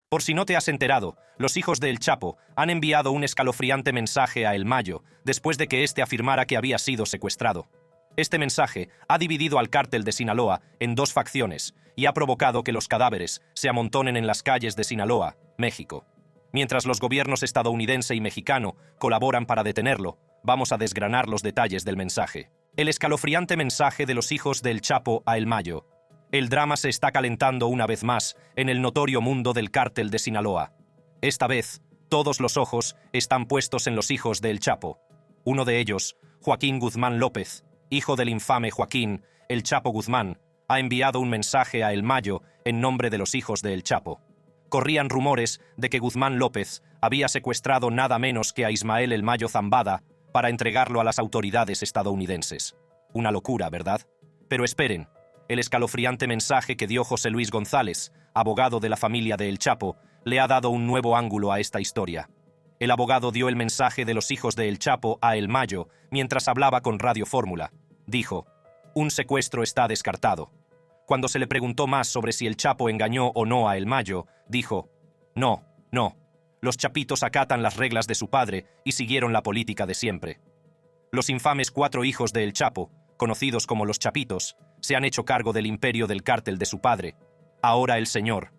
Por si no te has enterado, los hijos de El Chapo han enviado un escalofriante mensaje a El Mayo después de que éste afirmara que había sido secuestrado. Este mensaje ha dividido al cártel de Sinaloa en dos facciones y ha provocado que los cadáveres se amontonen en las calles de Sinaloa, México. Mientras los gobiernos estadounidense y mexicano colaboran para detenerlo, vamos a desgranar los detalles del mensaje. El escalofriante mensaje de los hijos de El Chapo a El Mayo. El drama se está calentando una vez más en el notorio mundo del cártel de Sinaloa. Esta vez, todos los ojos están puestos en los hijos de El Chapo. Uno de ellos, Joaquín Guzmán López, hijo del infame Joaquín El Chapo Guzmán, ha enviado un mensaje a El Mayo en nombre de los hijos de El Chapo. Corrían rumores de que Guzmán López había secuestrado nada menos que a Ismael El Mayo Zambada para entregarlo a las autoridades estadounidenses. Una locura, ¿verdad? Pero esperen. El escalofriante mensaje que dio José Luis González, abogado de la familia de El Chapo, le ha dado un nuevo ángulo a esta historia. El abogado dio el mensaje de los hijos de El Chapo a El Mayo mientras hablaba con Radio Fórmula. Dijo: un secuestro está descartado. Cuando se le preguntó más sobre si El Chapo engañó o no a El Mayo, dijo: no. Los chapitos acatan las reglas de su padre y siguieron la política de siempre. Los infames 4 hijos de El Chapo, conocidos como los Chapitos, se han hecho cargo del imperio del cártel de su padre. Ahora el señor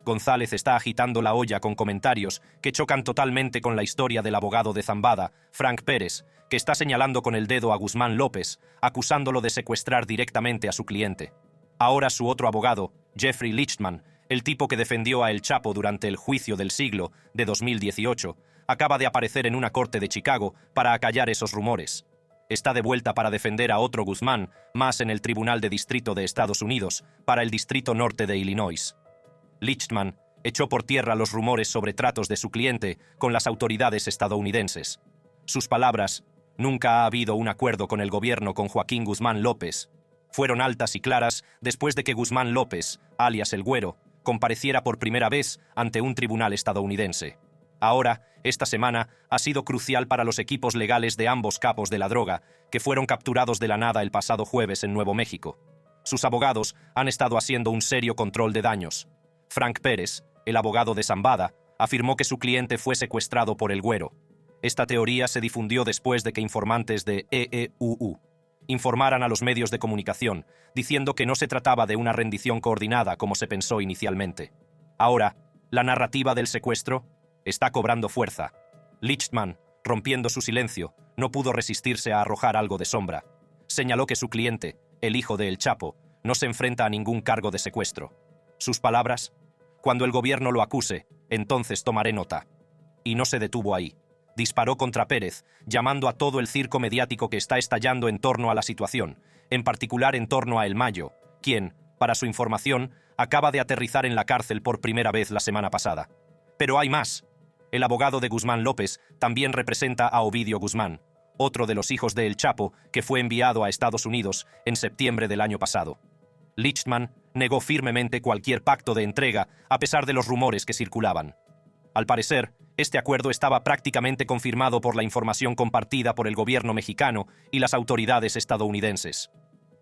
González está agitando la olla con comentarios que chocan totalmente con la historia del abogado de Zambada, Frank Pérez, que está señalando con el dedo a Guzmán López, acusándolo de secuestrar directamente a su cliente. Ahora su otro abogado, Jeffrey Lichtman, el tipo que defendió a El Chapo durante el juicio del siglo de 2018, acaba de aparecer en una corte de Chicago para acallar esos rumores. Está de vuelta para defender a otro Guzmán, más en el Tribunal de Distrito de Estados Unidos, para el Distrito Norte de Illinois. Lichtman echó por tierra los rumores sobre tratos de su cliente con las autoridades estadounidenses. Sus palabras: nunca ha habido un acuerdo con el gobierno con Joaquín Guzmán López, fueron altas y claras después de que Guzmán López, alias El Güero, compareciera por primera vez ante un tribunal estadounidense. Ahora, esta semana, ha sido crucial para los equipos legales de ambos capos de la droga, que fueron capturados de la nada el pasado jueves en Nuevo México. Sus abogados han estado haciendo un serio control de daños. Frank Pérez, el abogado de Zambada, afirmó que su cliente fue secuestrado por El Güero. Esta teoría se difundió después de que informantes de EEUU informaran a los medios de comunicación, diciendo que no se trataba de una rendición coordinada como se pensó inicialmente. Ahora, la narrativa del secuestro está cobrando fuerza. Lichtman, rompiendo su silencio, no pudo resistirse a arrojar algo de sombra. Señaló que su cliente, el hijo de El Chapo, no se enfrenta a ningún cargo de secuestro. Sus palabras: cuando el gobierno lo acuse, entonces tomaré nota. Y no se detuvo ahí. Disparó contra Pérez, llamando a todo el circo mediático que está estallando en torno a la situación, en particular en torno a El Mayo, quien, para su información, acaba de aterrizar en la cárcel por primera vez la semana pasada. Pero hay más. El abogado de Guzmán López también representa a Ovidio Guzmán, otro de los hijos de El Chapo que fue enviado a Estados Unidos en septiembre del año pasado. Lichtman negó firmemente cualquier pacto de entrega a pesar de los rumores que circulaban. Al parecer, este acuerdo estaba prácticamente confirmado por la información compartida por el gobierno mexicano y las autoridades estadounidenses.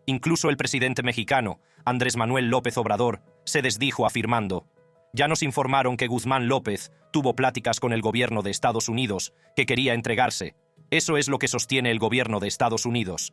Incluso el presidente mexicano, Andrés Manuel López Obrador, se desdijo afirmando: ya nos informaron que Guzmán López tuvo pláticas con el gobierno de Estados Unidos, que quería entregarse. Eso es lo que sostiene el gobierno de Estados Unidos.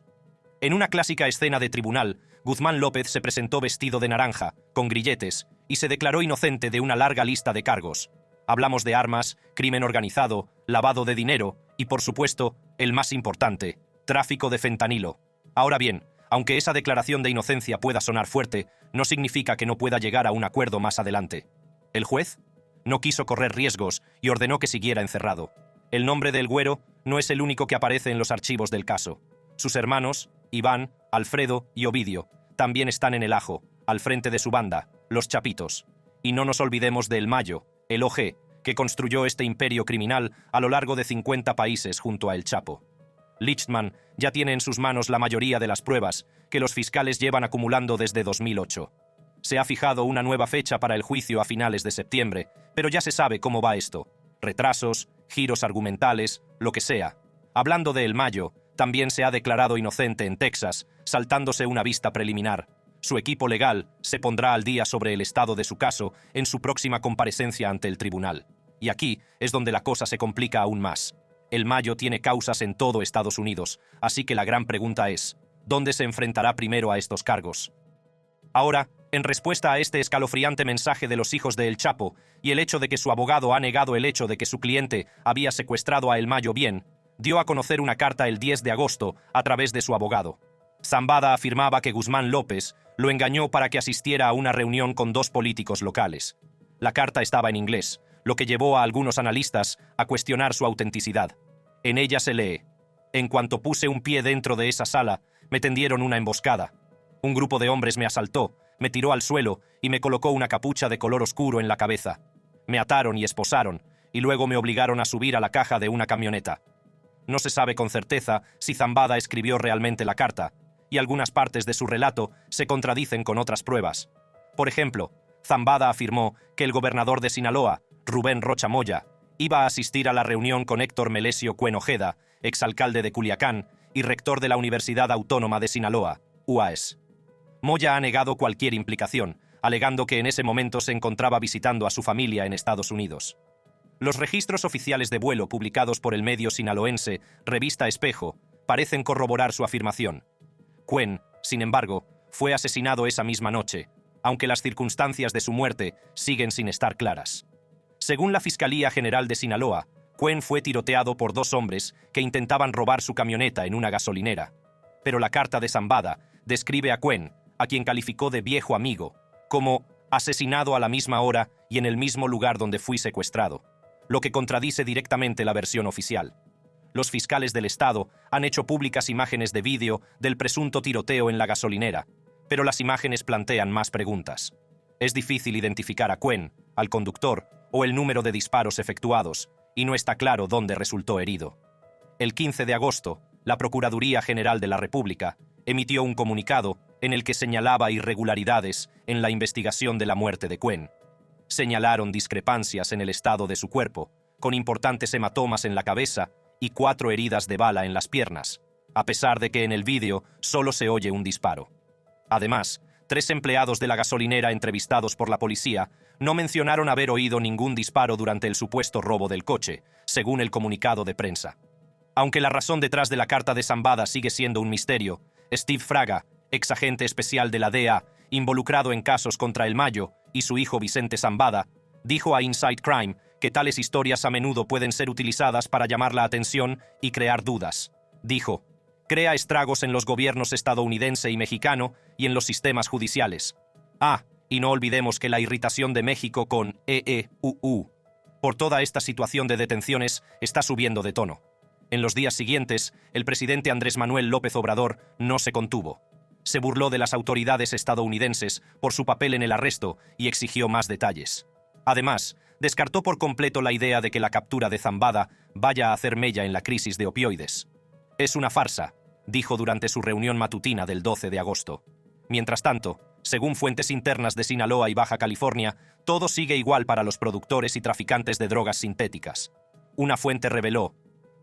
En una clásica escena de tribunal, Guzmán López se presentó vestido de naranja, con grilletes, y se declaró inocente de una larga lista de cargos. Hablamos de armas, crimen organizado, lavado de dinero y, por supuesto, el más importante, tráfico de fentanilo. Ahora bien, aunque esa declaración de inocencia pueda sonar fuerte, no significa que no pueda llegar a un acuerdo más adelante. El juez no quiso correr riesgos y ordenó que siguiera encerrado. El nombre de El Güero no es el único que aparece en los archivos del caso. Sus hermanos, Iván, Alfredo y Ovidio, también están en el ajo, al frente de su banda, los Chapitos. Y no nos olvidemos de El Mayo, el OG, que construyó este imperio criminal a lo largo de 50 países junto a El Chapo. Lichtman ya tiene en sus manos la mayoría de las pruebas que los fiscales llevan acumulando desde 2008. Se ha fijado una nueva fecha para el juicio a finales de septiembre, pero ya se sabe cómo va esto. Retrasos, giros argumentales, lo que sea. Hablando de El Mayo, también se ha declarado inocente en Texas, saltándose una vista preliminar. Su equipo legal se pondrá al día sobre el estado de su caso en su próxima comparecencia ante el tribunal. Y aquí es donde la cosa se complica aún más. El Mayo tiene causas en todo Estados Unidos, así que la gran pregunta es, ¿dónde se enfrentará primero a estos cargos? Ahora, en respuesta a este escalofriante mensaje de los hijos de El Chapo y el hecho de que su abogado ha negado el hecho de que su cliente había secuestrado a El Mayo bien, dio a conocer una carta el 10 de agosto a través de su abogado. Zambada afirmaba que Guzmán López lo engañó para que asistiera a una reunión con 2 políticos locales. La carta estaba en inglés, lo que llevó a algunos analistas a cuestionar su autenticidad. En ella se lee: en cuanto puse un pie dentro de esa sala, me tendieron una emboscada. Un grupo de hombres me asaltó, me tiró al suelo y me colocó una capucha de color oscuro en la cabeza. Me ataron y esposaron, y luego me obligaron a subir a la caja de una camioneta. No se sabe con certeza si Zambada escribió realmente la carta, y algunas partes de su relato se contradicen con otras pruebas. Por ejemplo, Zambada afirmó que el gobernador de Sinaloa, Rubén Rocha Moya, iba a asistir a la reunión con Héctor Melesio Cuen Ojeda, exalcalde de Culiacán y rector de la Universidad Autónoma de Sinaloa, UAS. Moya ha negado cualquier implicación, alegando que en ese momento se encontraba visitando a su familia en Estados Unidos. Los registros oficiales de vuelo publicados por el medio sinaloense Revista Espejo parecen corroborar su afirmación. Cuen, sin embargo, fue asesinado esa misma noche, aunque las circunstancias de su muerte siguen sin estar claras. Según la Fiscalía General de Sinaloa, Cuen fue tiroteado por 2 hombres que intentaban robar su camioneta en una gasolinera. Pero la carta de Zambada describe a Cuen, a quien calificó de viejo amigo, como asesinado a la misma hora y en el mismo lugar donde fui secuestrado, lo que contradice directamente la versión oficial. Los fiscales del estado han hecho públicas imágenes de vídeo del presunto tiroteo en la gasolinera, pero las imágenes plantean más preguntas. Es difícil identificar a Cuen, al conductor o el número de disparos efectuados, y no está claro dónde resultó herido. El 15 de agosto, la Procuraduría General de la República emitió un comunicado en el que señalaba irregularidades en la investigación de la muerte de Cuen. Señalaron discrepancias en el estado de su cuerpo, con importantes hematomas en la cabeza y 4 heridas de bala en las piernas, a pesar de que en el vídeo solo se oye un disparo. Además, 3 empleados de la gasolinera entrevistados por la policía no mencionaron haber oído ningún disparo durante el supuesto robo del coche, según el comunicado de prensa. Aunque la razón detrás de la carta de Zambada sigue siendo un misterio, Steve Fraga, exagente especial de la DEA, involucrado en casos contra El Mayo, y su hijo Vicente Zambada, dijo a Inside Crime que tales historias a menudo pueden ser utilizadas para llamar la atención y crear dudas. Dijo: crea estragos en los gobiernos estadounidense y mexicano y en los sistemas judiciales. Y no olvidemos que la irritación de México con EEUU por toda esta situación de detenciones está subiendo de tono. En los días siguientes, el presidente Andrés Manuel López Obrador no se contuvo. Se burló de las autoridades estadounidenses por su papel en el arresto y exigió más detalles. Además, descartó por completo la idea de que la captura de Zambada vaya a hacer mella en la crisis de opioides. Es una farsa, dijo durante su reunión matutina del 12 de agosto. Mientras tanto, según fuentes internas de Sinaloa y Baja California, todo sigue igual para los productores y traficantes de drogas sintéticas. Una fuente reveló: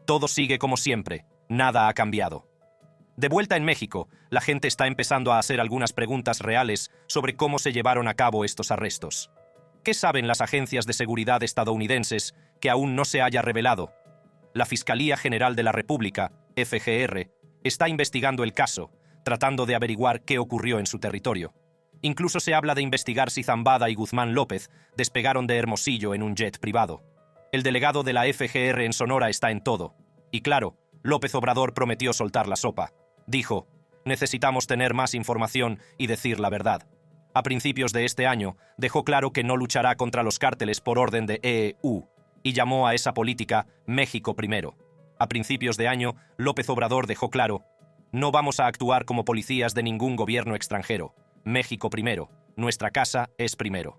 todo sigue como siempre, nada ha cambiado. De vuelta en México, la gente está empezando a hacer algunas preguntas reales sobre cómo se llevaron a cabo estos arrestos. ¿Qué saben las agencias de seguridad estadounidenses que aún no se haya revelado? La Fiscalía General de la República, FGR, está investigando el caso, tratando de averiguar qué ocurrió en su territorio. Incluso se habla de investigar si Zambada y Guzmán López despegaron de Hermosillo en un jet privado. El delegado de la FGR en Sonora está en todo. Y claro, López Obrador prometió soltar la sopa. Dijo: necesitamos tener más información y decir la verdad. A principios de este año, dejó claro que no luchará contra los cárteles por orden de EEU, y llamó a esa política México primero. A principios de año, López Obrador dejó claro: no vamos a actuar como policías de ningún gobierno extranjero. México primero. Nuestra casa es primero.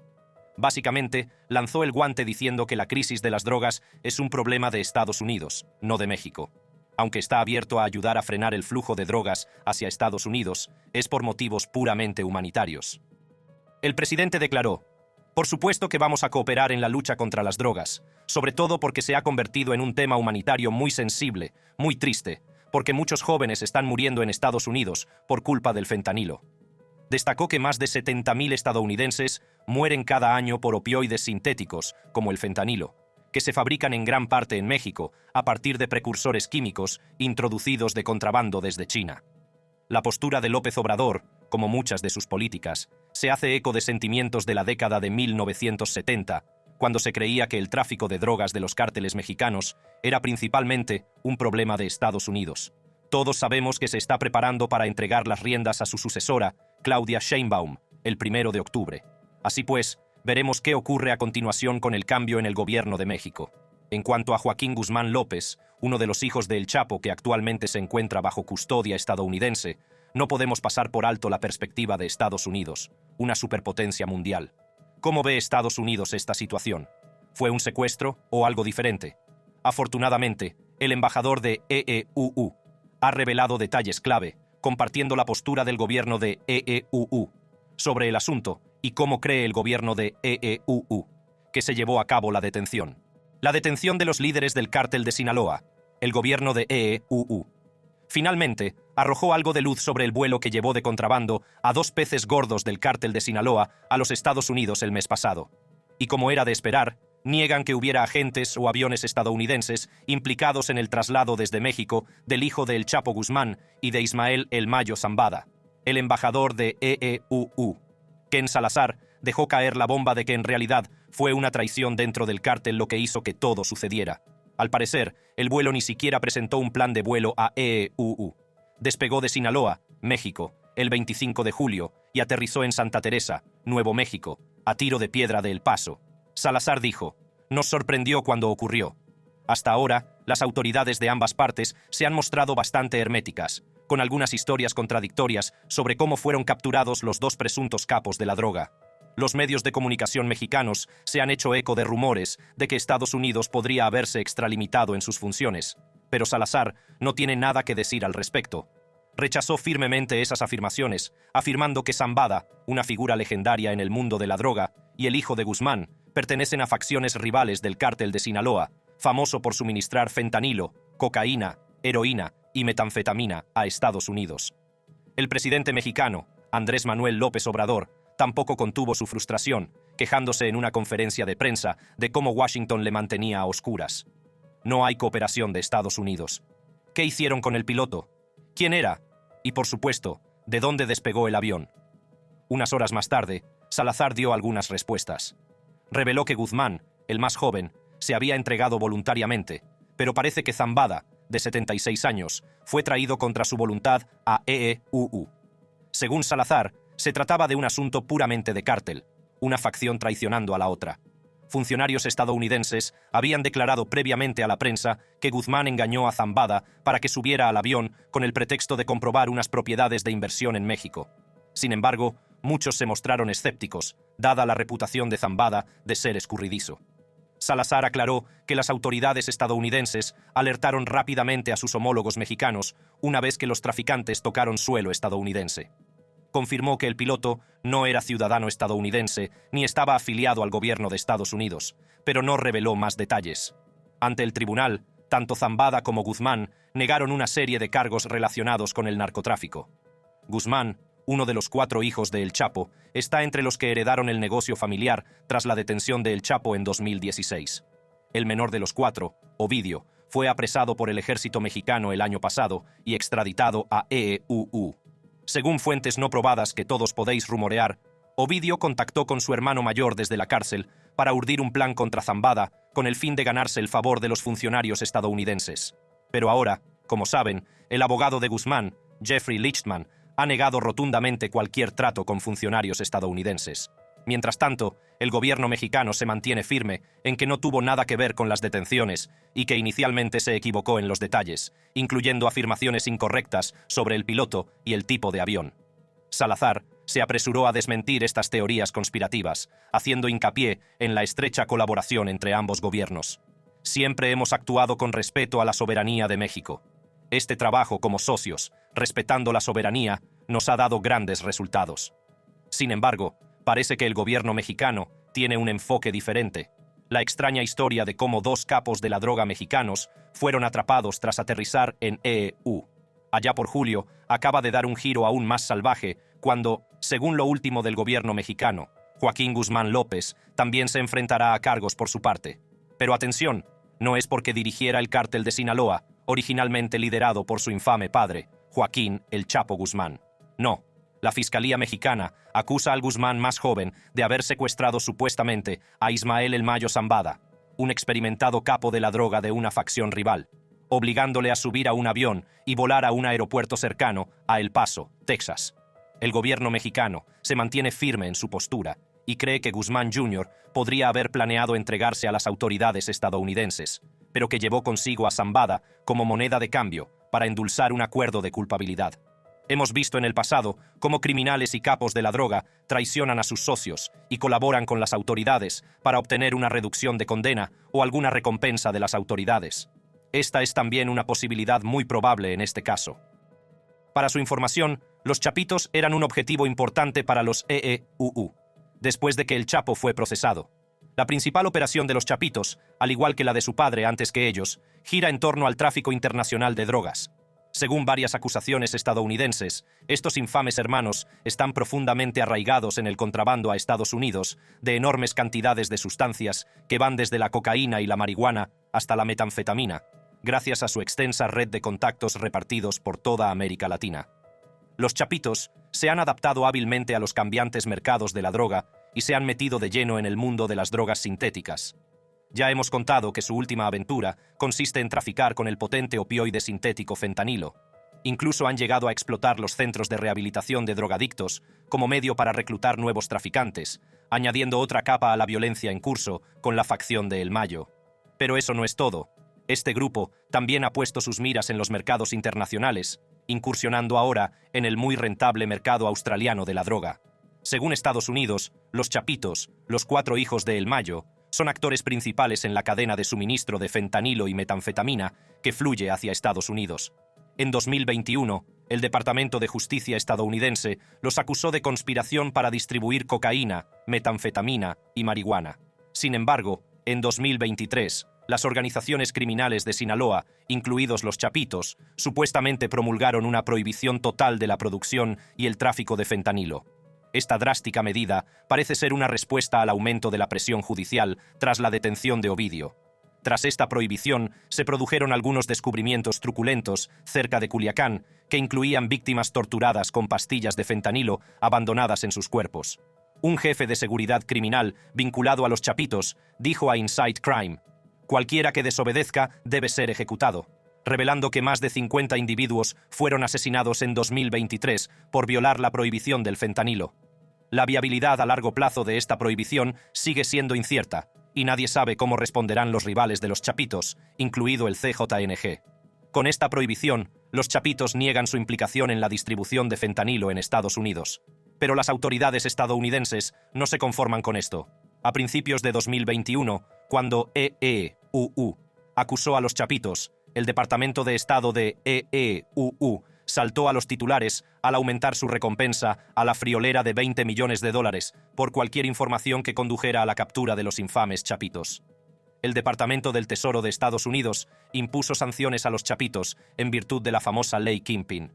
Básicamente, lanzó el guante diciendo que la crisis de las drogas es un problema de Estados Unidos, no de México. Aunque está abierto a ayudar a frenar el flujo de drogas hacia Estados Unidos, es por motivos puramente humanitarios. El presidente declaró: por supuesto que vamos a cooperar en la lucha contra las drogas, sobre todo porque se ha convertido en un tema humanitario muy sensible, muy triste, porque muchos jóvenes están muriendo en Estados Unidos por culpa del fentanilo. destacó que más de 70.000 estadounidenses mueren cada año por opioides sintéticos, como el fentanilo, que se fabrican en gran parte en México a partir de precursores químicos introducidos de contrabando desde China. La postura de López Obrador, como muchas de sus políticas, se hace eco de sentimientos de la década de 1970, cuando se creía que el tráfico de drogas de los cárteles mexicanos era principalmente un problema de Estados Unidos. Todos sabemos que se está preparando para entregar las riendas a su sucesora, Claudia Sheinbaum, el 1 de octubre. Así pues, veremos qué ocurre a continuación con el cambio en el gobierno de México. En cuanto a Joaquín Guzmán López, uno de los hijos del Chapo que actualmente se encuentra bajo custodia estadounidense, no podemos pasar por alto la perspectiva de Estados Unidos, una superpotencia mundial. ¿Cómo ve Estados Unidos esta situación? ¿Fue un secuestro o algo diferente? Afortunadamente, el embajador de EEUU ha revelado detalles clave, compartiendo la postura del gobierno de EEUU sobre el asunto y cómo cree el gobierno de EEUU que se llevó a cabo la detención. La detención de los líderes del cártel de Sinaloa, el gobierno de EEUU, finalmente arrojó algo de luz sobre el vuelo que llevó de contrabando a 2 peces gordos del cártel de Sinaloa a los Estados Unidos el mes pasado. Y como era de esperar, niegan que hubiera agentes o aviones estadounidenses implicados en el traslado desde México del hijo de El Chapo Guzmán y de Ismael El Mayo Zambada, el embajador de EEUU. Ken Salazar dejó caer la bomba de que en realidad fue una traición dentro del cártel lo que hizo que todo sucediera. Al parecer, el vuelo ni siquiera presentó un plan de vuelo a EEUU. Despegó de Sinaloa, México, el 25 de julio y aterrizó en Santa Teresa, Nuevo México, a tiro de piedra de El Paso. Salazar dijo: "Nos sorprendió cuando ocurrió. Hasta ahora, las autoridades de ambas partes se han mostrado bastante herméticas, con algunas historias contradictorias sobre cómo fueron capturados los 2 presuntos capos de la droga. Los medios de comunicación mexicanos se han hecho eco de rumores de que Estados Unidos podría haberse extralimitado en sus funciones, pero Salazar no tiene nada que decir al respecto. Rechazó firmemente esas afirmaciones, afirmando que Zambada, una figura legendaria en el mundo de la droga, y el hijo de Guzmán pertenecen a facciones rivales del cártel de Sinaloa, famoso por suministrar fentanilo, cocaína, heroína y metanfetamina a Estados Unidos. El presidente mexicano, Andrés Manuel López Obrador, tampoco contuvo su frustración, quejándose en una conferencia de prensa de cómo Washington le mantenía a oscuras. No hay cooperación de Estados Unidos. ¿Qué hicieron con el piloto? ¿Quién era? Y por supuesto, ¿de dónde despegó el avión? Unas horas más tarde, Salazar dio algunas respuestas. Reveló que Guzmán, el más joven, se había entregado voluntariamente, pero parece que Zambada, de 76 años, fue traído contra su voluntad a EEUU. Según Salazar, se trataba de un asunto puramente de cártel, una facción traicionando a la otra. Funcionarios estadounidenses habían declarado previamente a la prensa que Guzmán engañó a Zambada para que subiera al avión con el pretexto de comprobar unas propiedades de inversión en México. Sin embargo, muchos se mostraron escépticos, dada la reputación de Zambada de ser escurridizo. Salazar aclaró que las autoridades estadounidenses alertaron rápidamente a sus homólogos mexicanos una vez que los traficantes tocaron suelo estadounidense. Confirmó que el piloto no era ciudadano estadounidense ni estaba afiliado al gobierno de Estados Unidos, pero no reveló más detalles. Ante el tribunal, tanto Zambada como Guzmán negaron una serie de cargos relacionados con el narcotráfico. Guzmán, uno de los 4 hijos de El Chapo, está entre los que heredaron el negocio familiar tras la detención de El Chapo en 2016. El menor de los 4, Ovidio, fue apresado por el ejército mexicano el año pasado y extraditado a EEUU. Según fuentes no probadas que todos podéis rumorear, Ovidio contactó con su hermano mayor desde la cárcel para urdir un plan contra Zambada con el fin de ganarse el favor de los funcionarios estadounidenses. Pero ahora, como saben, el abogado de Guzmán, Jeffrey Lichtman, ha negado rotundamente cualquier trato con funcionarios estadounidenses. Mientras tanto, el gobierno mexicano se mantiene firme en que no tuvo nada que ver con las detenciones y que inicialmente se equivocó en los detalles, incluyendo afirmaciones incorrectas sobre el piloto y el tipo de avión. Salazar se apresuró a desmentir estas teorías conspirativas, haciendo hincapié en la estrecha colaboración entre ambos gobiernos. Siempre hemos actuado con respeto a la soberanía de México. Este trabajo como socios, respetando la soberanía, nos ha dado grandes resultados. Sin embargo, parece que el gobierno mexicano tiene un enfoque diferente. La extraña historia de cómo 2 capos de la droga mexicanos fueron atrapados tras aterrizar en EEU. Allá por julio, acaba de dar un giro aún más salvaje cuando, según lo último del gobierno mexicano, Joaquín Guzmán López también se enfrentará a cargos por su parte. Pero atención, no es porque dirigiera el cártel de Sinaloa, originalmente liderado por su infame padre, Joaquín El Chapo Guzmán. No, la Fiscalía Mexicana acusa al Guzmán más joven de haber secuestrado supuestamente a Ismael El Mayo Zambada, un experimentado capo de la droga de una facción rival, obligándole a subir a un avión y volar a un aeropuerto cercano a El Paso, Texas. El gobierno mexicano se mantiene firme en su postura y cree que Guzmán Jr. podría haber planeado entregarse a las autoridades estadounidenses, pero que llevó consigo a Zambada como moneda de cambio para endulzar un acuerdo de culpabilidad. Hemos visto en el pasado cómo criminales y capos de la droga traicionan a sus socios y colaboran con las autoridades para obtener una reducción de condena o alguna recompensa de las autoridades. Esta es también una posibilidad muy probable en este caso. Para su información, los Chapitos eran un objetivo importante para los EEUU, después de que el Chapo fue procesado. La principal operación de los Chapitos, al igual que la de su padre antes que ellos, gira en torno al tráfico internacional de drogas. Según varias acusaciones estadounidenses, estos infames hermanos están profundamente arraigados en el contrabando a Estados Unidos de enormes cantidades de sustancias que van desde la cocaína y la marihuana hasta la metanfetamina, gracias a su extensa red de contactos repartidos por toda América Latina. Los Chapitos se han adaptado hábilmente a los cambiantes mercados de la droga y se han metido de lleno en el mundo de las drogas sintéticas. Ya hemos contado que su última aventura consiste en traficar con el potente opioide sintético fentanilo. Incluso han llegado a explotar los centros de rehabilitación de drogadictos como medio para reclutar nuevos traficantes, añadiendo otra capa a la violencia en curso con la facción de El Mayo. Pero eso no es todo. Este grupo también ha puesto sus miras en los mercados internacionales, incursionando ahora en el muy rentable mercado australiano de la droga. Según Estados Unidos, los Chapitos, los 4 hijos de El Mayo, son actores principales en la cadena de suministro de fentanilo y metanfetamina que fluye hacia Estados Unidos. En 2021, el Departamento de Justicia estadounidense los acusó de conspiración para distribuir cocaína, metanfetamina y marihuana. Sin embargo, en 2023, las organizaciones criminales de Sinaloa, incluidos los Chapitos, supuestamente promulgaron una prohibición total de la producción y el tráfico de fentanilo. Esta drástica medida parece ser una respuesta al aumento de la presión judicial tras la detención de Ovidio. Tras esta prohibición, se produjeron algunos descubrimientos truculentos cerca de Culiacán que incluían víctimas torturadas con pastillas de fentanilo abandonadas en sus cuerpos. Un jefe de seguridad criminal vinculado a los Chapitos dijo a Inside Crime: «Cualquiera que desobedezca debe ser ejecutado», revelando que más de 50 individuos fueron asesinados en 2023 por violar la prohibición del fentanilo. La viabilidad a largo plazo de esta prohibición sigue siendo incierta, y nadie sabe cómo responderán los rivales de los Chapitos, incluido el CJNG. Con esta prohibición, los Chapitos niegan su implicación en la distribución de fentanilo en Estados Unidos. Pero las autoridades estadounidenses no se conforman con esto. A principios de 2021, cuando EEUU acusó a los Chapitos, el Departamento de Estado de EEUU saltó a los titulares al aumentar su recompensa a la friolera de $20 millones por cualquier información que condujera a la captura de los infames Chapitos. El Departamento del Tesoro de Estados Unidos impuso sanciones a los Chapitos en virtud de la famosa Ley Kingpin.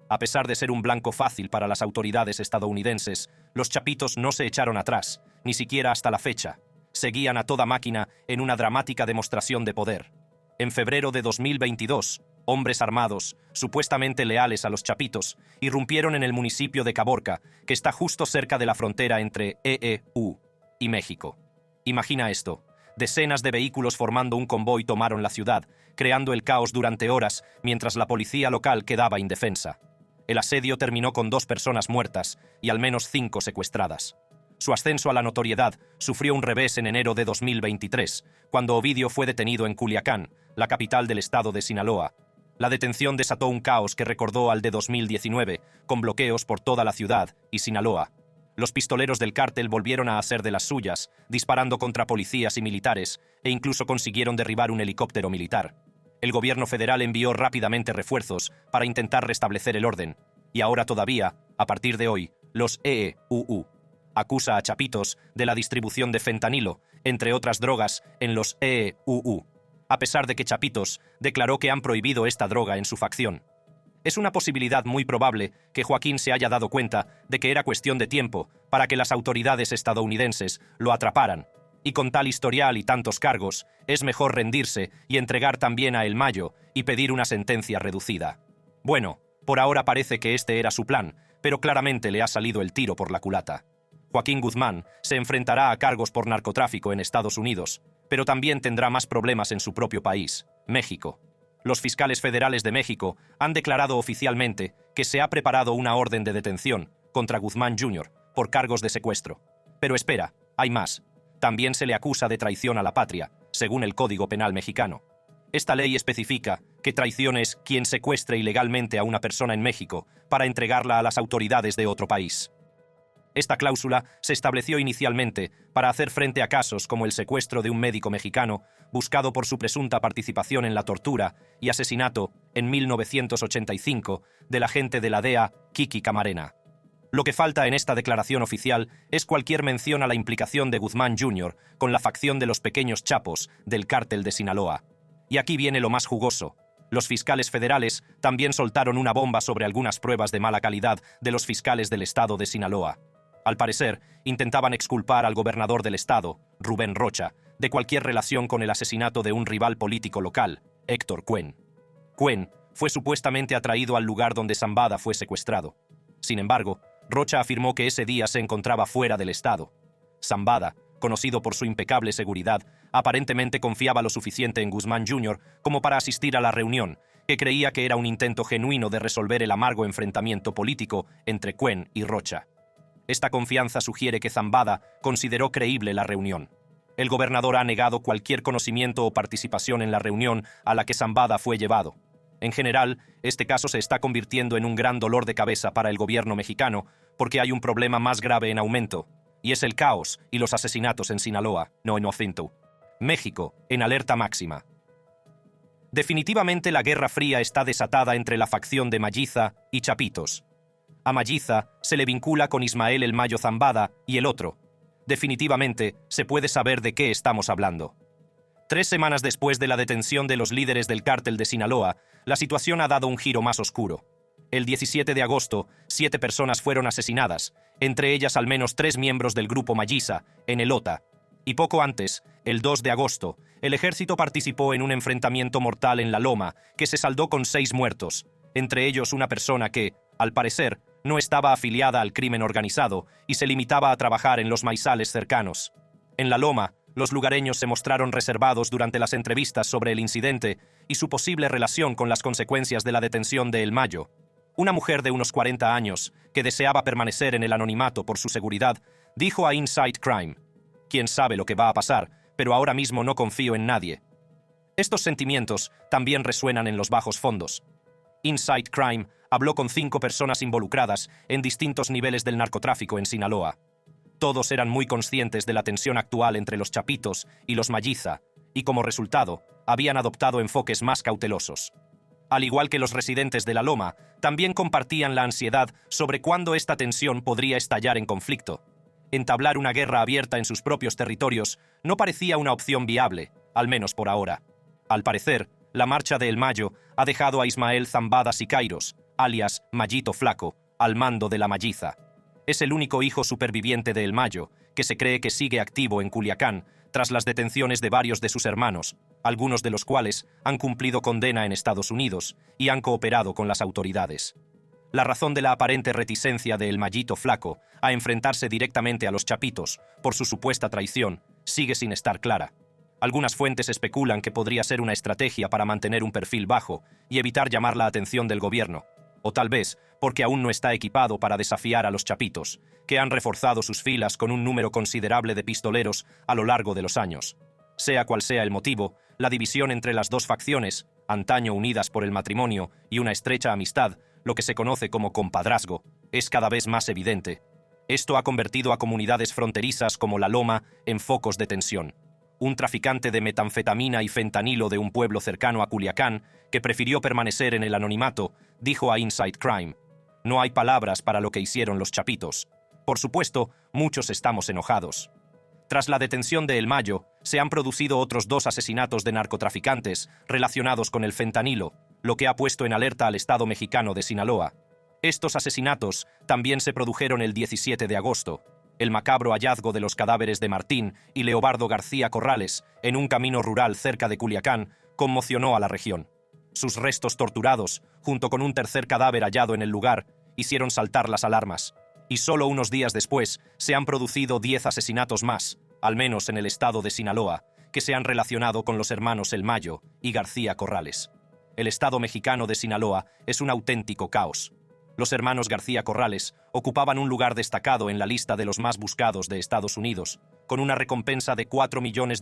A pesar de ser un blanco fácil para las autoridades estadounidenses, los Chapitos no se echaron atrás, ni siquiera hasta la fecha. Seguían a toda máquina en una dramática demostración de poder. En febrero de 2022, hombres armados, supuestamente leales a los Chapitos, irrumpieron en el municipio de Caborca, que está justo cerca de la frontera entre EEU y México. Imagina esto: decenas de vehículos formando un convoy tomaron la ciudad, creando el caos durante horas mientras la policía local quedaba indefensa. El asedio terminó con 2 personas muertas y al menos 5 secuestradas. Su ascenso a la notoriedad sufrió un revés en enero de 2023, cuando Ovidio fue detenido en Culiacán, la capital del estado de Sinaloa. La detención desató un caos que recordó al de 2019, con bloqueos por toda la ciudad y Sinaloa. Los pistoleros del cártel volvieron a hacer de las suyas, disparando contra policías y militares, e incluso consiguieron derribar un helicóptero militar. El gobierno federal envió rápidamente refuerzos para intentar restablecer el orden, y ahora todavía, a partir de hoy, los EEUU acusa a Chapitos de la distribución de fentanilo, entre otras drogas, en los EEUU, a pesar de que Chapitos declaró que han prohibido esta droga en su facción. Es una posibilidad muy probable que Joaquín se haya dado cuenta de que era cuestión de tiempo para que las autoridades estadounidenses lo atraparan, y con tal historial y tantos cargos, es mejor rendirse y entregar también a El Mayo y pedir una sentencia reducida. Bueno, por ahora parece que este era su plan, pero claramente le ha salido el tiro por la culata. Joaquín Guzmán se enfrentará a cargos por narcotráfico en Estados Unidos, pero también tendrá más problemas en su propio país, México. Los fiscales federales de México han declarado oficialmente que se ha preparado una orden de detención contra Guzmán Jr. por cargos de secuestro. Pero espera, hay más. También se le acusa de traición a la patria, según el Código Penal mexicano. Esta ley especifica que traición es quien secuestre ilegalmente a una persona en México para entregarla a las autoridades de otro país. Esta cláusula se estableció inicialmente para hacer frente a casos como el secuestro de un médico mexicano buscado por su presunta participación en la tortura y asesinato en 1985 del agente de la DEA Kiki Camarena. Lo que falta en esta declaración oficial es cualquier mención a la implicación de Guzmán Jr. con la facción de los pequeños chapos del cártel de Sinaloa. Y aquí viene lo más jugoso. Los fiscales federales también soltaron una bomba sobre algunas pruebas de mala calidad de los fiscales del estado de Sinaloa. Al parecer, intentaban exculpar al gobernador del estado, Rubén Rocha, de cualquier relación con el asesinato de un rival político local, Héctor Cuen. Cuen fue supuestamente atraído al lugar donde Zambada fue secuestrado. Sin embargo, Rocha afirmó que ese día se encontraba fuera del estado. Zambada, conocido por su impecable seguridad, aparentemente confiaba lo suficiente en Guzmán Jr. como para asistir a la reunión, que creía que era un intento genuino de resolver el amargo enfrentamiento político entre Cuen y Rocha. Esta confianza sugiere que Zambada consideró creíble la reunión. El gobernador ha negado cualquier conocimiento o participación en la reunión a la que Zambada fue llevado. En general, este caso se está convirtiendo en un gran dolor de cabeza para el gobierno mexicano porque hay un problema más grave en aumento, y es el caos y los asesinatos en Sinaloa, no en Ocinto. México, en alerta máxima. Definitivamente la Guerra Fría está desatada entre la facción de Malliza y Chapitos. A Malliza se le vincula con Ismael El Mayo Zambada y el otro. Definitivamente se puede saber de qué estamos hablando. 3 semanas después de la detención de los líderes del cártel de Sinaloa, la situación ha dado un giro más oscuro. El 17 de agosto, 7 personas fueron asesinadas, entre ellas al menos 3 miembros del grupo Malliza, en Elota. Y poco antes, el 2 de agosto, el ejército participó en un enfrentamiento mortal en La Loma que se saldó con 6 muertos, entre ellos una persona que, al parecer, no estaba afiliada al crimen organizado y se limitaba a trabajar en los maizales cercanos. En La Loma, los lugareños se mostraron reservados durante las entrevistas sobre el incidente y su posible relación con las consecuencias de la detención de El Mayo. Una mujer de unos 40 años, que deseaba permanecer en el anonimato por su seguridad, dijo a Inside Crime: «Quién sabe lo que va a pasar, pero ahora mismo no confío en nadie». Estos sentimientos también resuenan en los bajos fondos. Inside Crime habló con 5 personas involucradas en distintos niveles del narcotráfico en Sinaloa. Todos eran muy conscientes de la tensión actual entre los Chapitos y los Malliza, y como resultado, habían adoptado enfoques más cautelosos. Al igual que los residentes de La Loma, también compartían la ansiedad sobre cuándo esta tensión podría estallar en conflicto. Entablar una guerra abierta en sus propios territorios no parecía una opción viable, al menos por ahora. Al parecer, la marcha de El Mayo ha dejado a Ismael Zambada Siqueiros, alias Mallito Flaco, al mando de la Malliza. Es el único hijo superviviente de El Mayo, que se cree que sigue activo en Culiacán tras las detenciones de varios de sus hermanos, algunos de los cuales han cumplido condena en Estados Unidos y han cooperado con las autoridades. La razón de la aparente reticencia de El Mallito Flaco a enfrentarse directamente a los Chapitos por su supuesta traición sigue sin estar clara. Algunas fuentes especulan que podría ser una estrategia para mantener un perfil bajo y evitar llamar la atención del gobierno, o tal vez porque aún no está equipado para desafiar a los Chapitos, que han reforzado sus filas con un número considerable de pistoleros a lo largo de los años. Sea cual sea el motivo, la división entre las dos facciones, antaño unidas por el matrimonio y una estrecha amistad, lo que se conoce como compadrazgo, es cada vez más evidente. Esto ha convertido a comunidades fronterizas como La Loma en focos de tensión. Un traficante de metanfetamina y fentanilo de un pueblo cercano a Culiacán, que prefirió permanecer en el anonimato, dijo a Inside Crime: «No hay palabras para lo que hicieron los Chapitos. Por supuesto, muchos estamos enojados». Tras la detención de El Mayo, se han producido otros 2 asesinatos de narcotraficantes relacionados con el fentanilo, lo que ha puesto en alerta al Estado mexicano de Sinaloa. Estos asesinatos también se produjeron el 17 de agosto. El macabro hallazgo de los cadáveres de Martín y Leobardo García Corrales en un camino rural cerca de Culiacán conmocionó a la región. Sus restos torturados, junto con un tercer cadáver hallado en el lugar, hicieron saltar las alarmas. Y solo unos días después se han producido 10 asesinatos más, al menos en el estado de Sinaloa, que se han relacionado con los hermanos El Mayo y García Corrales. El estado mexicano de Sinaloa es un auténtico caos. Los hermanos García Corrales ocupaban un lugar destacado en la lista de los más buscados de Estados Unidos, con una recompensa de $4 millones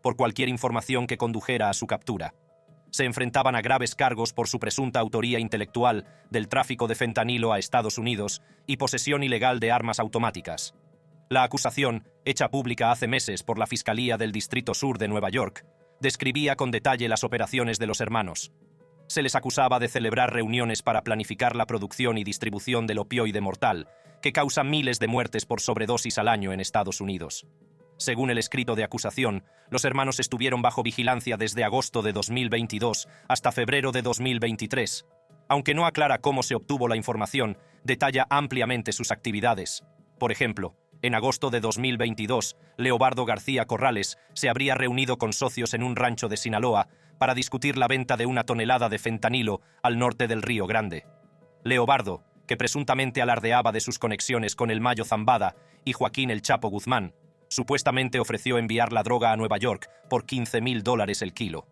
por cualquier información que condujera a su captura. Se enfrentaban a graves cargos por su presunta autoría intelectual del tráfico de fentanilo a Estados Unidos y posesión ilegal de armas automáticas. La acusación, hecha pública hace meses por la Fiscalía del Distrito Sur de Nueva York, describía con detalle las operaciones de los hermanos. Se les acusaba de celebrar reuniones para planificar la producción y distribución del opioide mortal, que causa miles de muertes por sobredosis al año en Estados Unidos. Según el escrito de acusación, los hermanos estuvieron bajo vigilancia desde agosto de 2022 hasta febrero de 2023. Aunque no aclara cómo se obtuvo la información, detalla ampliamente sus actividades. Por ejemplo, en agosto de 2022, Leobardo García Corrales se habría reunido con socios en un rancho de Sinaloa para discutir la venta de 1 tonelada de fentanilo al norte del Río Grande. Leobardo, que presuntamente alardeaba de sus conexiones con el Mayo Zambada y Joaquín El Chapo Guzmán, supuestamente ofreció enviar la droga a Nueva York por $15,000 el kilo.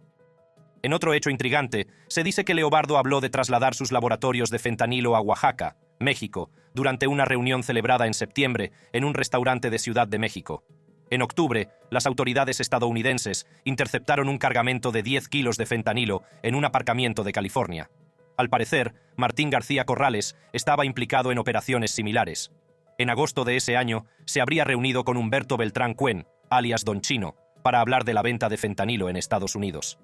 En otro hecho intrigante, se dice que Leobardo habló de trasladar sus laboratorios de fentanilo a Oaxaca, México, durante una reunión celebrada en septiembre en un restaurante de Ciudad de México. En octubre, las autoridades estadounidenses interceptaron un cargamento de 10 kilos de fentanilo en un aparcamiento de California. Al parecer, Martín García Corrales estaba implicado en operaciones similares. En agosto de ese año, se habría reunido con Humberto Beltrán Cuen, alias Don Chino, para hablar de la venta de fentanilo en Estados Unidos.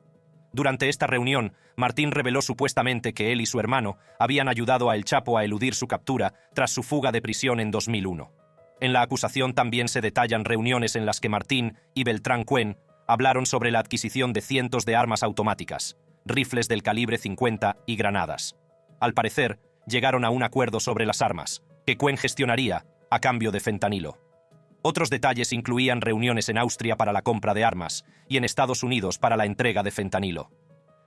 Durante esta reunión, Martín reveló supuestamente que él y su hermano habían ayudado a El Chapo a eludir su captura tras su fuga de prisión en 2001. En la acusación también se detallan reuniones en las que Martín y Beltrán Cuen hablaron sobre la adquisición de cientos de armas automáticas, rifles del calibre 50 y granadas. Al parecer, llegaron a un acuerdo sobre las armas, que Cuen gestionaría a cambio de fentanilo. Otros detalles incluían reuniones en Austria para la compra de armas y en Estados Unidos para la entrega de fentanilo.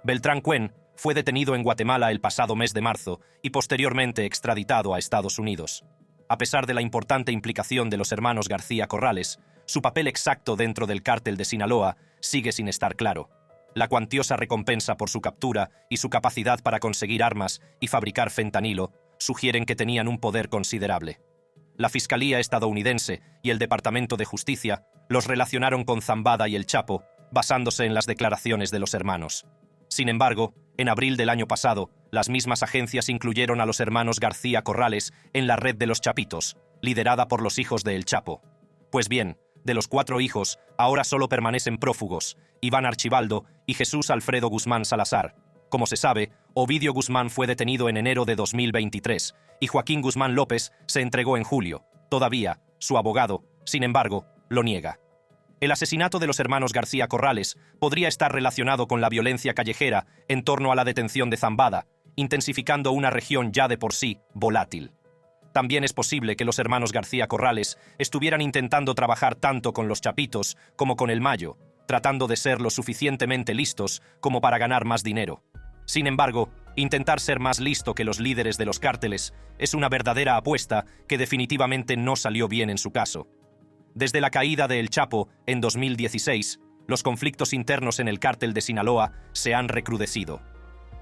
Beltrán Cuen fue detenido en Guatemala el pasado mes de marzo y posteriormente extraditado a Estados Unidos. A pesar de la importante implicación de los hermanos García Corrales, su papel exacto dentro del cártel de Sinaloa sigue sin estar claro. La cuantiosa recompensa por su captura y su capacidad para conseguir armas y fabricar fentanilo sugieren que tenían un poder considerable. La Fiscalía estadounidense y el Departamento de Justicia los relacionaron con Zambada y El Chapo, basándose en las declaraciones de los hermanos. Sin embargo, en abril del año pasado, las mismas agencias incluyeron a los hermanos García Corrales en la red de los Chapitos, liderada por los hijos de El Chapo. Pues bien, de los 4 hijos, ahora solo permanecen prófugos, Iván Archibaldo y Jesús Alfredo Guzmán Salazar. Como se sabe, Ovidio Guzmán fue detenido en enero de 2023 y Joaquín Guzmán López se entregó en julio. Todavía, su abogado, sin embargo, lo niega. El asesinato de los hermanos García Corrales podría estar relacionado con la violencia callejera en torno a la detención de Zambada, intensificando una región ya de por sí volátil. También es posible que los hermanos García Corrales estuvieran intentando trabajar tanto con los Chapitos como con el Mayo, tratando de ser lo suficientemente listos como para ganar más dinero. Sin embargo, intentar ser más listo que los líderes de los cárteles es una verdadera apuesta que definitivamente no salió bien en su caso. Desde la caída de El Chapo en 2016, los conflictos internos en el cártel de Sinaloa se han recrudecido.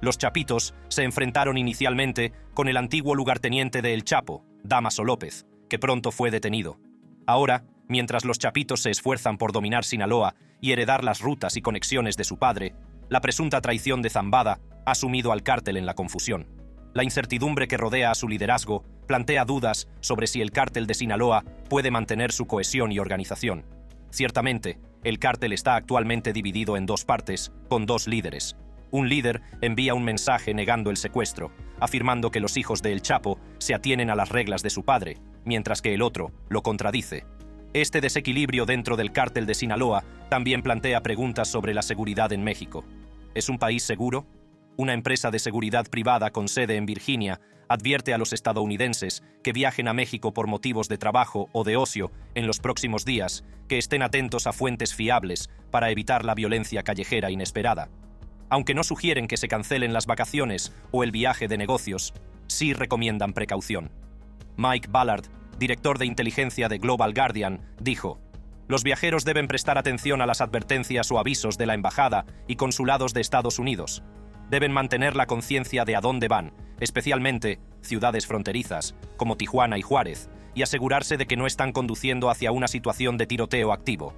Los Chapitos se enfrentaron inicialmente con el antiguo lugarteniente de El Chapo, Dámaso López, que pronto fue detenido. Ahora, mientras los Chapitos se esfuerzan por dominar Sinaloa y heredar las rutas y conexiones de su padre, la presunta traición de Zambada ha sumido al cártel en la confusión. La incertidumbre que rodea a su liderazgo plantea dudas sobre si el cártel de Sinaloa puede mantener su cohesión y organización. Ciertamente, el cártel está actualmente dividido en 2 partes, con 2 líderes. Un líder envía un mensaje negando el secuestro, afirmando que los hijos de El Chapo se atienen a las reglas de su padre, mientras que el otro lo contradice. Este desequilibrio dentro del cártel de Sinaloa también plantea preguntas sobre la seguridad en México. ¿Es un país seguro? una empresa de seguridad privada con sede en Virginia, advierte a los estadounidenses que viajen a México por motivos de trabajo o de ocio en los próximos días que estén atentos a fuentes fiables para evitar la violencia callejera inesperada. Aunque no sugieren que se cancelen las vacaciones o el viaje de negocios, sí recomiendan precaución. Mike Ballard, director de inteligencia de Global Guardian, dijo: «Los viajeros deben prestar atención a las advertencias o avisos de la embajada y consulados de Estados Unidos. Deben mantener la conciencia de a dónde van, especialmente ciudades fronterizas, como Tijuana y Juárez, y asegurarse de que no están conduciendo hacia una situación de tiroteo activo.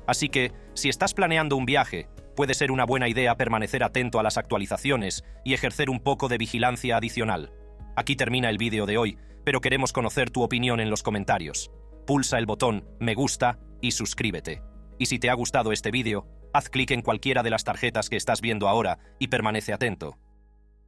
Así que, si estás planeando un viaje, puede ser una buena idea permanecer atento a las actualizaciones y ejercer un poco de vigilancia adicional». Aquí termina el vídeo de hoy, pero queremos conocer tu opinión en los comentarios. Pulsa el botón me gusta y suscríbete. Y si te ha gustado este vídeo, haz clic en cualquiera de las tarjetas que estás viendo ahora y permanece atento.